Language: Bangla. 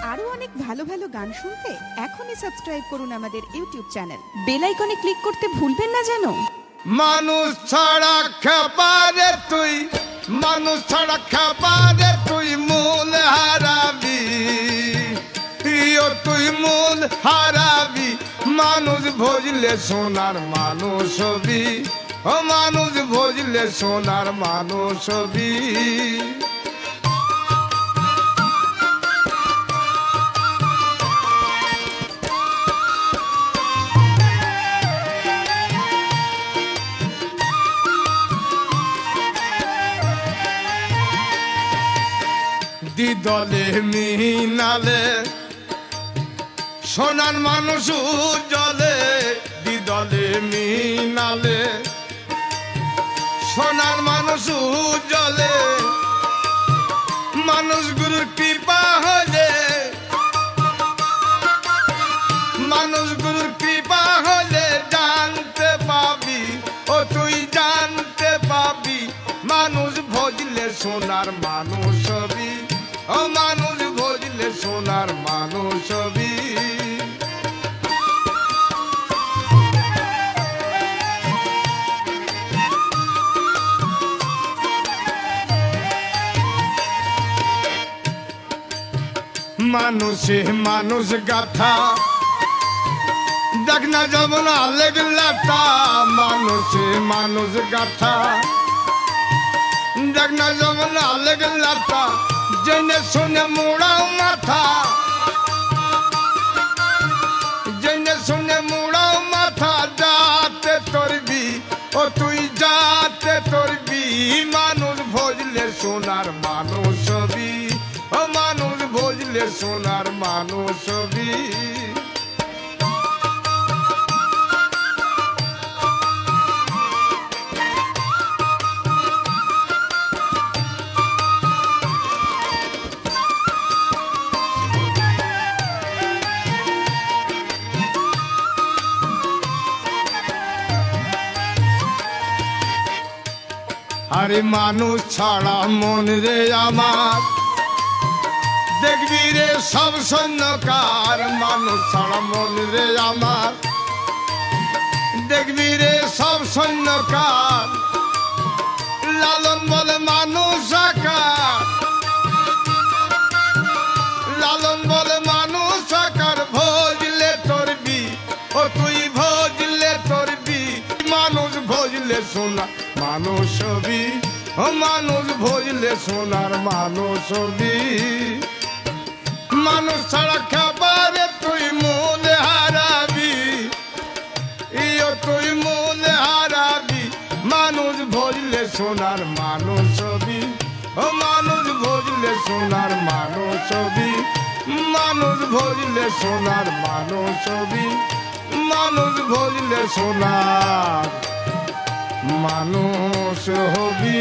আরো অনেক ভালো ভালো গান শুনতে এখনই সাবস্ক্রাইব করুন আমাদের ইউটিউব চ্যানেল। বেল আইকনে ক্লিক করতে ভুলবেন না যেন। মানুষ ছাড়া খাবারে তুই, মানুষ ছাড়া খাবারে তুই মূল হারাবি, তুই মূল হারাবি। মানুষ ভজলে সোনার মানুষ হবি, ও মানুষ ভজলে সোনার মানুষ হবি। দিদলে মিনালে সোনার মানুষ জলে, দিদলে মিনালে সোনার মানুষ জলে। মানুষ গুরুর কৃপা হলে, মানুষ গুরুর কৃপা হলে জানতে পাবি, ও তুই জানতে পাবি। মানুষ ভজলে সোনার মানুষ হবি, ও মানুষ ভজলে সোনার মানুষ হবি। মানুষে মানুষ গাথা দেখ না যেমন আলেগ লাতা, মানুষে মানুষ গাথা দেখ না যেমন আলেগ লাতা। জেনে শুনে মুড়াও মাথা, জেনে শুনে মুড়াও মাথা। যাতে তরবি, ও তুই যাতে তরবি। মানুষ ভজলে সোনার মানুষ হবি, ও মানুষ ভজলে সোনার মানুষ হবি। আরে মানুষ ছাড়া মন রে আমার, দেখবি রে সব শূন্যকার। মানুষ ছাড়া মন রে আমার, দেখবি রে সব শূন্যকার। লালন বলে মানুষ আকার, লালন বলে মানুষ আকার। ভজলে তরবি, ও তুই ভজলে তরবি। মানুষ ভজলে সোনা মানুষ হবি, ও মানুষ ভজলে সোনার মানুষ হবি। মানুষ ছাড়া খাবারে তুই মূল হারাবি, তুই মূল হারাবি। মানুষ ভজলে সোনার মানুষ হবি, ও মানুষ ভজলে সোনার মানুষ হবি। মানুষ ভজলে সোনার মানুষ হবি, মানুষ ভজলে সোনার মানুষ হবি।